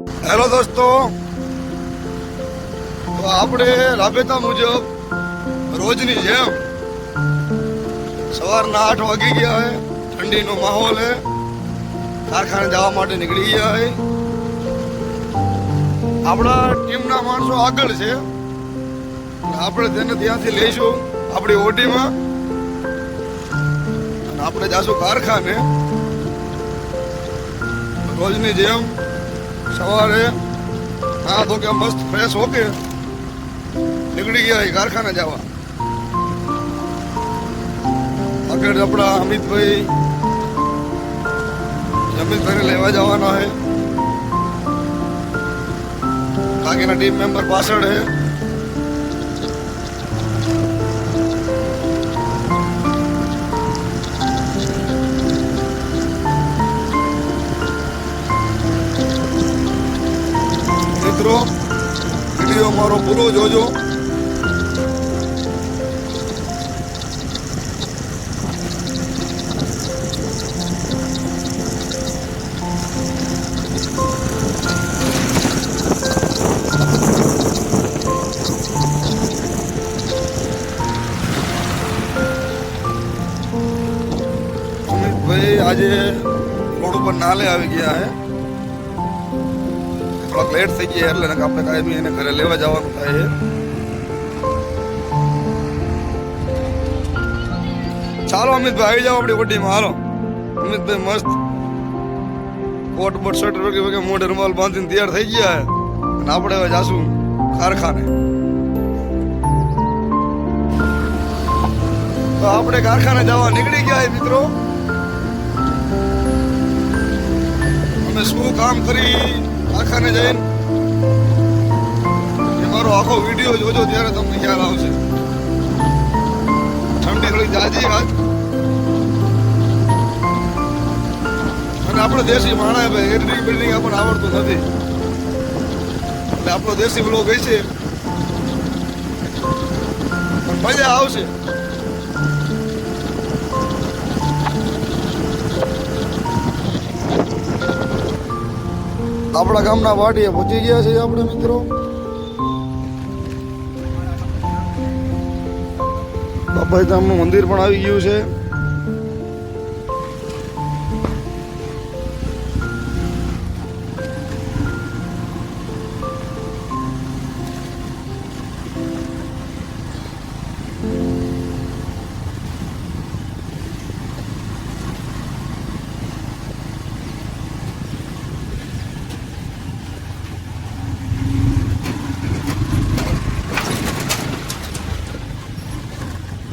Hello દોસ્તો, તો આપણે રાબેતા મુજબ રોજની જેમ સવારના 8 વાગી ગયા હે, ઠંડીનો માહોલ હે, કારખાને જવા માટે નીકળી ગયા હે. આપણા ટીમના માણસો આગળ છે, આપણે તેને ત્યાંથી લઈશું આપણી ઓડીમાં અને આપણે જાશું કારખાને. રોજની જેમ સવારે હા તો કે મસ્ત ફ્રેશ હોકે નીકળી ગયા કારખાને જવા. આગળ આપણા અમિતભાઈને લેવા જવાના હે. બાકીના ટીમ મેમ્બર પાછળ હે. મિત્રો, વિડીયો મારો પૂરો જોજો. અમિતભાઈ આજે રોડ ઉપર નાલે આવી ગયા હે. થોડાક લેટ થઈ ગયા એટલે આપણે કાયમી એને ઘરે લેવા જવાનું થાય છે. ચાલો અમિતભાઈ આવી જાઓ આપણી ઓડીમાં. હાલો અમિતભાઈ મસ્ત કોટ બોટ શર્ટ વગેરે મોઢે રૂમાલ બાંધીને તૈયાર થઈ ગયા છે અને આપણે હવે જાશું કારખાને. તો આપણે કારખાને જવા નીકળી ગયા મિત્રો. અમે શું કામ કરી કારખાને જઈને એ મારો આખો વિડીયો જોજો, ત્યારે તમને ખ્યાલ આવશે. ઠંડી થોડી જાજી આજ અને આપણો દેશી માણા ભાઈ એડિટિંગ બિલ્ડિંગ આપણને આવડતું નથી એટલે આપણો દેશી બ્લોગ હોય છે પણ મજા આવશે. આપણા ગામના વાડીએ પહોંચી ગયા છે આપણે મિત્રો. બાબાધામનું મંદિર પણ આવી ગયું છે.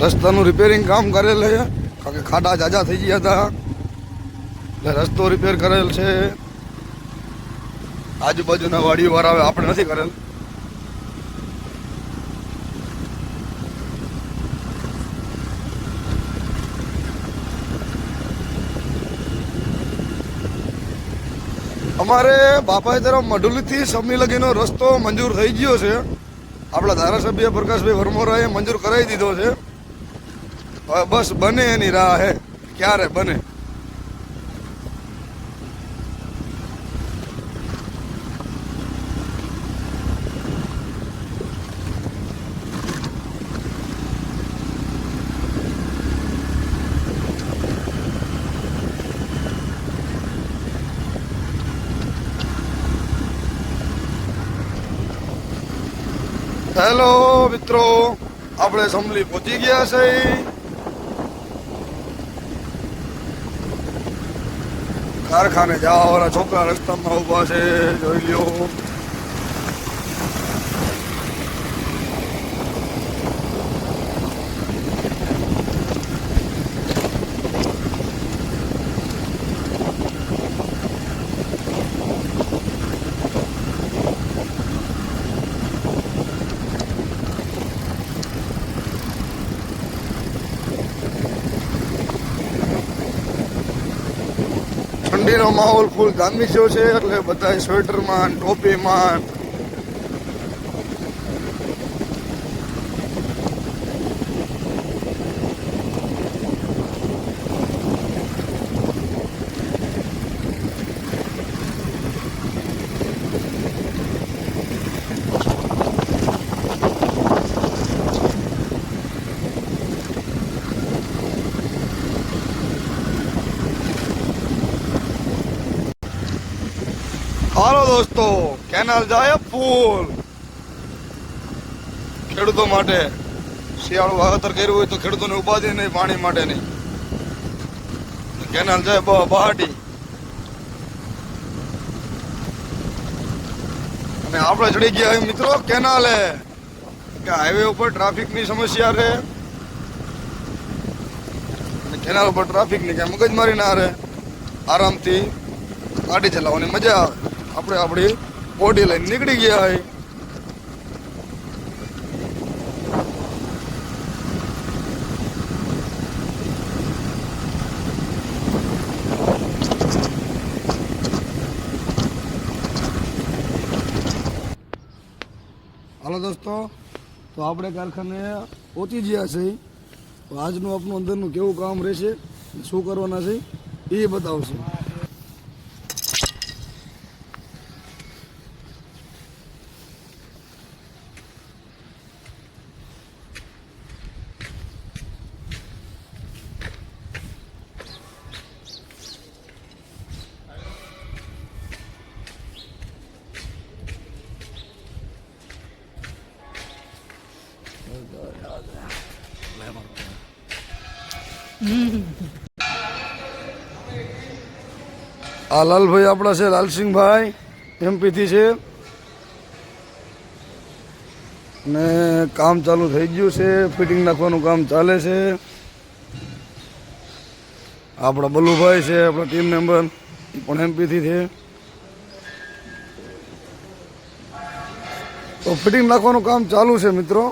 રસ્તાનું રિપેરિંગ કામ કરેલ છે, કારણ કે ખાડા જાજા થઈ ગયા હતા એટલે રસ્તો રિપેર કરેલ છે. આજુબાજુના વાડીઓ વાળા આવે, આપણે નથી કરેલ. અમારે બાપાઈ તરફ મઢુલીથી સમી લગીનો રસ્તો મંજૂર થઈ ગયો છે. આપણા ધારાસભ્ય પ્રકાશભાઈ વરમોરાએ મંજૂર કરાવી દીધો છે. હવે બસ બને એની રાહ હે, ક્યારે બને. હેલો મિત્રો, આપણે સમલી પહોંચી ગયા છે. કારખાને જવા વાળા છોકરા રસ્તામાં ઉભા છે, જોઈ લ્યો. ઠંડીનો માહોલ ફૂલ ગામીસ્યો છે એટલે બધા સ્વેટરમાં ટોપીમાં હાલો દોસ્તો, કેનાલ જાય ફૂલ ખેડૂતો માટે. શિયાળું વાવેતર કર્યું હોય તો ખેડૂતોને ઉપાધિ નહીં પાણી માટે નહીં. કેનાલ જાય બહાટી. અને આપણે ચડી ગયા મિત્રો કેનાલે કે હાઈવે ઉપર ટ્રાફિકની સમસ્યા રહે. કેનાલ ઉપર ટ્રાફિકની કઈ મગજમારી ના રહે. આરામથી ગાડી ચલાવવાની મજા આવે. આપણે આપણી બોડી લઈને નીકળી ગયા હોય. હાલો દોસ્તો, તો આપણે કારખાને પહોંચી ગયા છે. તો આજનું આપણું અંદરનું કેવું કામ રહેશે, શું કરવાના છે એ બતાવશે. આ લાલભાઈ આપણા છે, લાલસિંહભાઈ એમપીથી છે. ને કામ ચાલુ થઈ ગયું છે, ફિટિંગ નાખવાનું કામ ચાલે છે. આપણા બલ્લુભાઈ છે, આપણા ટીમ મેમ્બર, એ પણ એમપીથી છે. તો ફિટિંગ નાખવાનું કામ ચાલુ છે મિત્રો.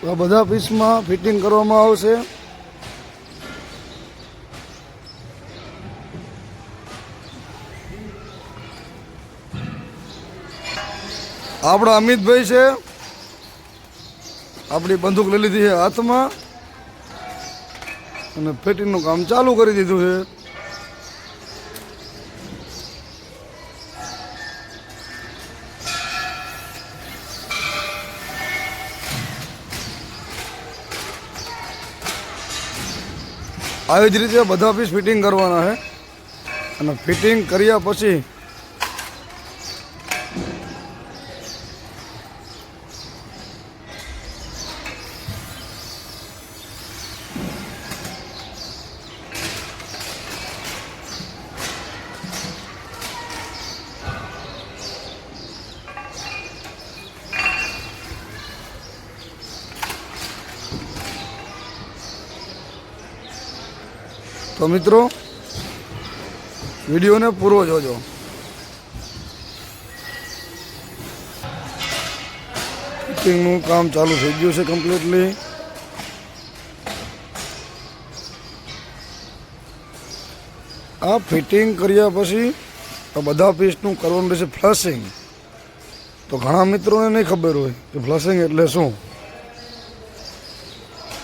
આ બધા પીસમાં ફિટિંગ કરવામાં આવશે. આપણા અમિતભાઈ છે, આપણી બંદૂક લઈ લીધી છે હાથમાં અને ફિટિંગનું કામ ચાલુ કરી દીધું છે. આવી જ રીતે બધા પીસ ફિટિંગ કરવાના છે. અને ફિટિંગ કર્યા પછી તો મિત્રો વિડીયોને પૂરો જોજો. ફિટિંગનું કામ ચાલુ થઈ ગયું છે કમ્પ્લીટલી. આ ફિટિંગ કર્યા પછી આ બધા પીસનું કરવાનું રહેશે ફ્લશિંગ. તો ઘણા મિત્રોને નહીં ખબર હોય કે ફ્લશિંગ એટલે શું.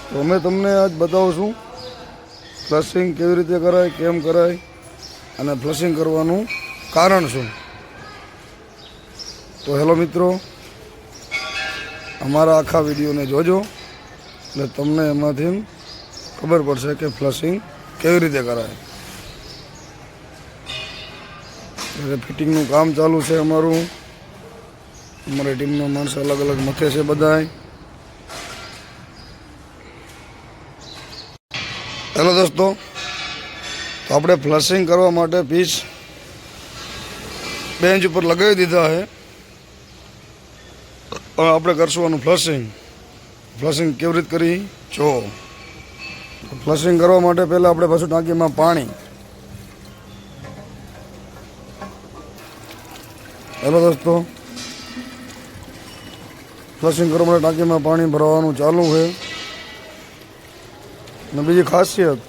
તો અમે તમને આજ બતાવું છું ફ્લશિંગ કેવી રીતે કરાય, કેમ કરાય અને ફ્લશિંગ કરવાનું કારણ શું. તો હેલો મિત્રો, અમારા આખા વિડીયોને જોજો એટલે તમને એમાંથી ખબર પડશે કે ફ્લશિંગ કેવી રીતે કરાય. એટલે ફિટિંગનું કામ ચાલુ છે અમારું. અમારી ટીમના માણસો અલગ અલગ મથે છે બધાય. હેલો દોસ્તો, તો આપણે ફ્લશિંગ કરવા માટે પીસ બેન્ચ ઉપર લગાવી દીધા છે. હવે આપણે કરશું આનું ફ્લશિંગ. ફ્લશિંગ કેવી રીતે કરી જો. ફ્લશિંગ કરવા માટે પહેલાં આપણે પાછું ટાંકીમાં પાણી. હેલો દોસ્તો, ફ્લશિંગ કરવા માટે ટાંકીમાં પાણી ભરવાનું ચાલુ છે. અને બીજી ખાસિયત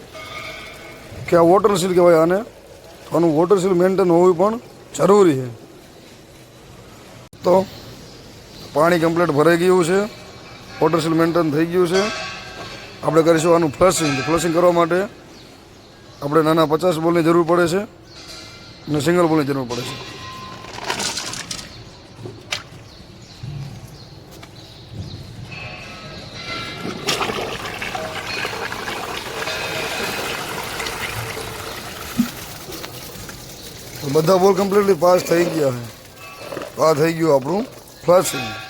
કે આ વોટર સીલ કહેવાય આને. આનું વોટર સીલ મેન્ટેન હોવું પણ જરૂરી છે. તો પાણી કમ્પ્લીટ ભરાઈ ગયું છે, વોટર સીલ મેન્ટેન થઈ ગયું છે. આપણે કરીશું આનું ફ્લશિંગ. ફ્લશિંગ કરવા માટે આપણે નાના 50 બોલની જરૂર પડે છે અને સિંગલ બોલની જરૂર પડે છે. બધા બોલ કમ્પ્લીટલી પાસ થઈ ગયા છે. આ થઈ ગયું આપણું ફ્લશિંગ.